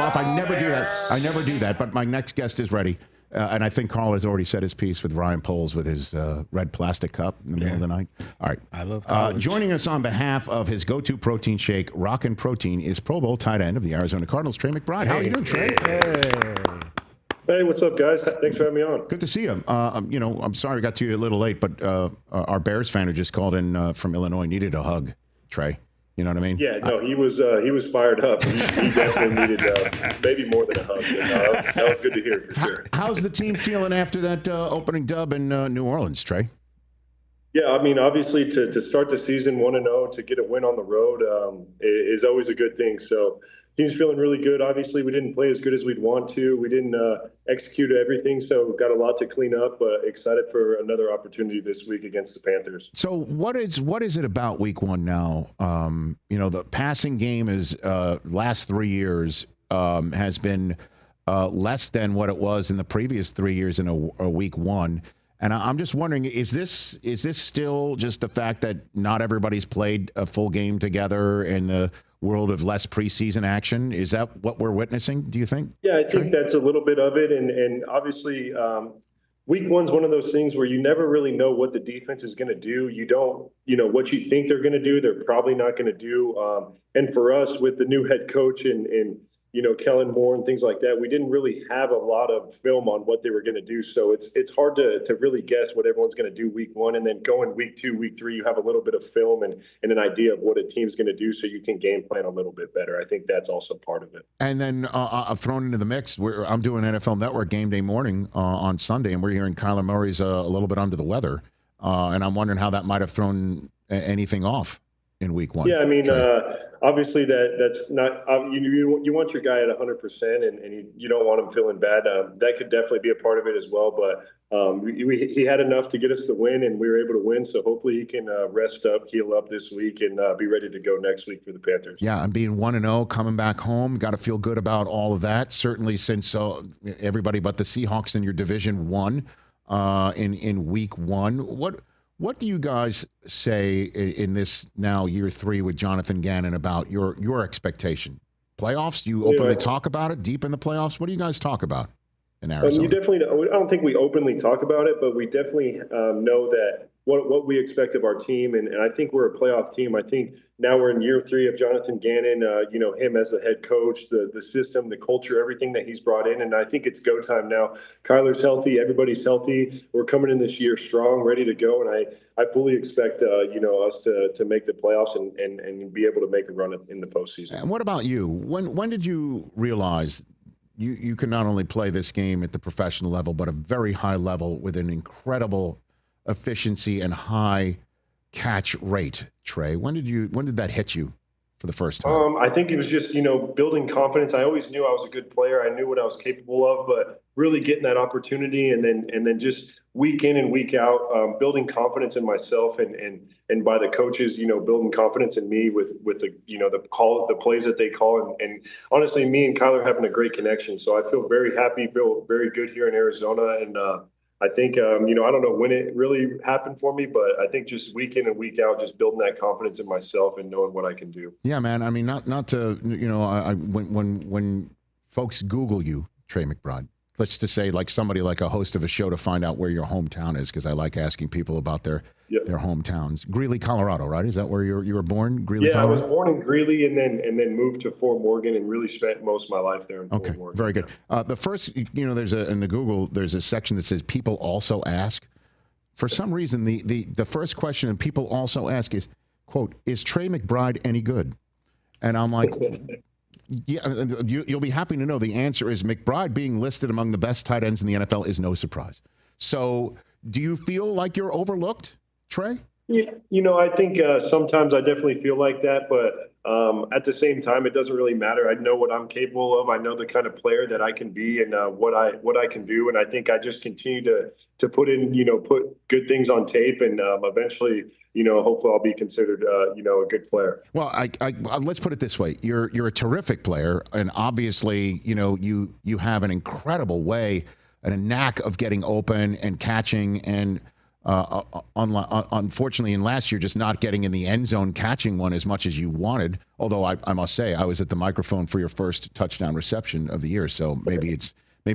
off. I never do that. I never do that. But my next guest is ready. And I think Carl has already said his piece with Ryan Poles with his red plastic cup in the middle of the night. All right. I love college. Joining us on behalf of his go-to protein shake, Rockin Protein, is Pro Bowl tight end of the Arizona Cardinals, Trey McBride. How are you doing, Trey? Hey, what's up, guys? Thanks for having me on. Good to see you. I'm sorry I got to you a little late, but our Bears fan who just called in from Illinois needed a hug, Trey. You know what I mean? Yeah, no, he was fired up. He definitely needed maybe more than a hug. But, that was good to hear for sure. How's the team feeling after that opening dub in New Orleans, Trey? Yeah, I mean, obviously to start the season 1-0, to get a win on the road is always a good thing. So team's feeling really good. Obviously, we didn't play as good as we'd want to. We didn't execute everything, so we've got a lot to clean up, but excited for another opportunity this week against the Panthers. So what is it about week one now? The passing game is last 3 years has been less than what it was in the previous 3 years in a week one. And I'm just wondering, is this still just the fact that not everybody's played a full game together in the world of less preseason action? Is that what we're witnessing, do you think? Yeah, I think that's a little bit of it. And obviously, week one's one of those things where you never really know what the defense is going to do. You don't, what you think they're going to do, they're probably not going to do. And for us, with the new head coach and Kellen Moore and things like that, we didn't really have a lot of film on what they were going to do. So it's hard to really guess what everyone's going to do week one. And then going week two, week three, you have a little bit of film and an idea of what a team's going to do so you can game plan a little bit better. I think that's also part of it. And then thrown into the mix, I'm doing NFL Network game day morning on Sunday, and we're hearing Kyler Murray's a little bit under the weather. And I'm wondering how that might have thrown anything off in week one. Yeah, I mean, obviously that's not you want your guy at 100%, and you don't want him feeling bad. That could definitely be a part of it as well. But he had enough to get us the win, and we were able to win. So hopefully he can rest up, heal up this week, and be ready to go next week for the Panthers. Yeah, and being 1-0, coming back home, got to feel good about all of that. Certainly, since everybody but the Seahawks in your division won in week one. What do you guys say in this now year three with Jonathan Ganon about your expectation? Playoffs? Do you openly talk about it deep in the playoffs? What do you guys talk about in Arizona? I don't think we openly talk about it, but we definitely know that what we expect of our team. And I think we're a playoff team. I think now we're in year three of Jonathan Gannon, him as the head coach, the system, the culture, everything that he's brought in. And I think it's go time now. Kyler's healthy. Everybody's healthy. We're coming in this year strong, ready to go. And I fully expect, us to make the playoffs and be able to make a run in the postseason. And what about you? When did you realize you can not only play this game at the professional level, but a very high level with an incredible efficiency and high catch rate, Trey? When did that hit you for the first time? I think it was just, building confidence. I always knew I was a good player. I knew what I was capable of, but really getting that opportunity and then just week in and week out, building confidence in myself and by the coaches, building confidence in me with the plays that they call. And honestly, me and Kyler having a great connection. So I feel very happy, feel very good here in Arizona. And, I think, I don't know when it really happened for me, but I think just week in and week out, just building that confidence in myself and knowing what I can do. Yeah, man. I mean, not to, when folks Google you, Trey McBride, let's just say like somebody like a host of a show to find out where your hometown is, because I like asking people about their hometowns. Greeley, Colorado, right? Is that where you were born? Greeley, yeah, Colorado? I was born in Greeley and then moved to Fort Morgan and really spent most of my life there in Fort Morgan. Very good. The first, there's in the Google, there's a section that says people also ask. For some reason, the first question that people also ask is, quote, is Trey McBride any good? And I'm like, yeah, you'll be happy to know the answer is McBride being listed among the best tight ends in the NFL is no surprise. So do you feel like you're overlooked, Trey? Yeah, I think sometimes I definitely feel like that, but at the same time, it doesn't really matter. I know what I'm capable of. I know the kind of player that I can be and what I can do. And I think I just continue to put good things on tape and eventually, hopefully I'll be considered, a good player. Well, I let's put it this way. You're a terrific player. And obviously, you have an incredible way and a knack of getting open and catching and Unfortunately, in last year, just not getting in the end zone, catching one as much as you wanted. Although I must say, I was at the microphone for your first touchdown reception of the year, so maybe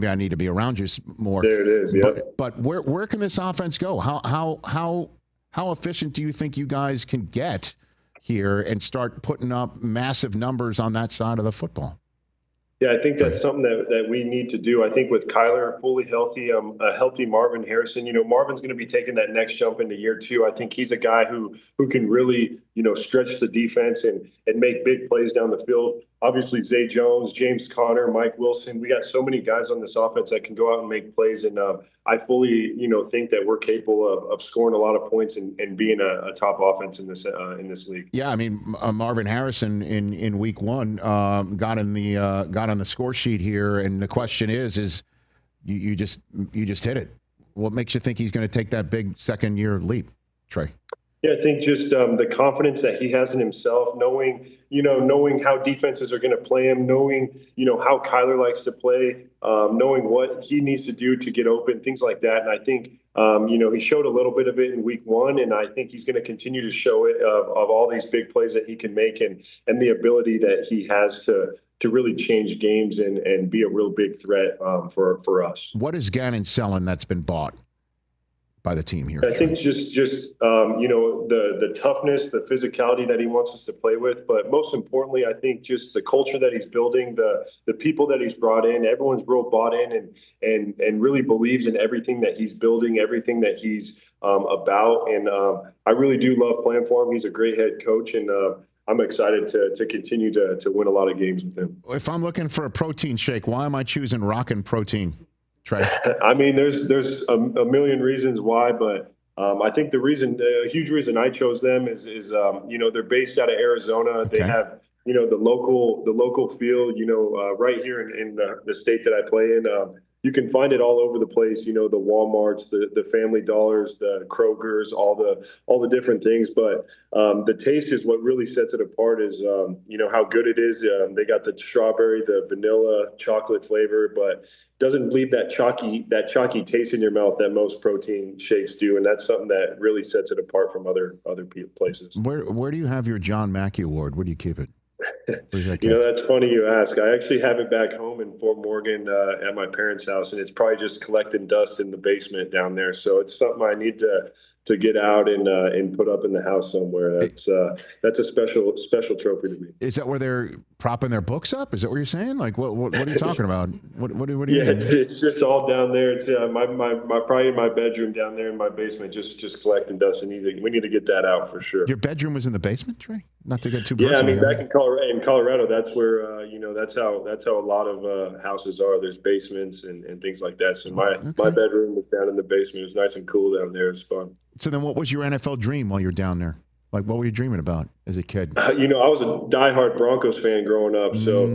I need to be around you more. There it is. Yeah. But where can this offense go? How efficient do you think you guys can get here and start putting up massive numbers on that side of the football? Yeah, I think that's something that we need to do. I think with Kyler fully healthy, a healthy Marvin Harrison, Marvin's going to be taking that next jump into year two. I think he's a guy who can really, stretch the defense and make big plays down the field. Obviously, Zay Jones, James Conner, Mike Wilson, we got so many guys on this offense that can go out and make plays. And I fully, think that we're capable of scoring a lot of points and being a top offense in this league. Yeah, I mean, Marvin Harrison in week one got on the score sheet here, and the question is you just hit it. What makes you think he's going to take that big second year leap, Trey? Yeah, I think just the confidence that he has in himself, knowing how defenses are going to play him, knowing, how Kyler likes to play, knowing what he needs to do to get open, things like that. And I think, he showed a little bit of it in week one, and I think he's going to continue to show it of all these big plays that he can make and the ability that he has to really change games and be a real big threat for us. What is Ganon selling that's been bought by the team here? I think just the toughness, the physicality that he wants us to play with, but most importantly, I think just the culture that he's building, the people that he's brought in, everyone's real bought in and really believes in everything that he's building, everything that he's about. And I really do love playing for him. He's a great head coach, and I'm excited to continue to win a lot of games with him. If I'm looking for a protein shake, why am I choosing Rockin Protein, Trey? I mean, there's a million reasons why, but I think a huge reason I chose them is they're based out of Arizona. Okay. They have the local field right here in the state that I play in. You can find it all over the place. The Walmarts, the Family Dollars, the Krogers, all the different things. But the taste is what really sets it apart. Is how good it is. They got the strawberry, the vanilla, chocolate flavor, but doesn't leave that chalky taste in your mouth that most protein shakes do, and that's something that really sets it apart from other places. Where do you have your John Mackey Award? Where do you keep it? That's funny you ask. I actually have it back home in Fort Morgan at my parents' house, and it's probably just collecting dust in the basement down there. So it's something I need to get out and put up in the house somewhere. That's a special trophy to me. Is that where they're propping their books up? Is that what you're saying? Like what are you talking about? What do you mean? It's just all down there. It's my probably in my bedroom down there in my basement, just collecting dust. And we need to get that out for sure. Your bedroom was in the basement, Trey? Not to get too personal. Yeah, I mean, here. back in Colorado, that's where that's how a lot of houses are. There's basements and things like that. So my bedroom was down in the basement. It was nice and cool down there. It was fun. So then what was your NFL dream while you were down there? Like, what were you dreaming about as a kid? I was a diehard Broncos fan growing up. So,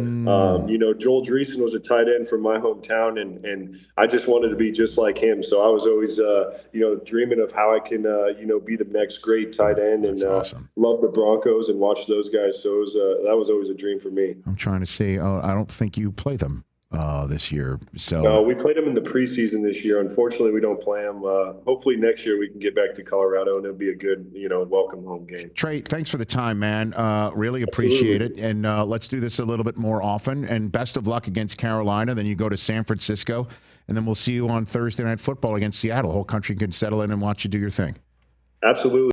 Joel Dreesen was a tight end from my hometown, and I just wanted to be just like him. So I was always, dreaming of how I can, be the next great tight end, and awesome. Love the Broncos and watch those guys. So that was always a dream for me. I'm trying to see. I don't think you play them this year. So no, we played them in the preseason this year. Unfortunately, we don't play them. Hopefully next year we can get back to Colorado and it'll be a good, welcome home game. Trey, thanks for the time, man. Really appreciate it. And let's do this a little bit more often. And best of luck against Carolina. Then you go to San Francisco, and then we'll see you on Thursday Night Football against Seattle. The whole country can settle in and watch you do your thing. Absolutely.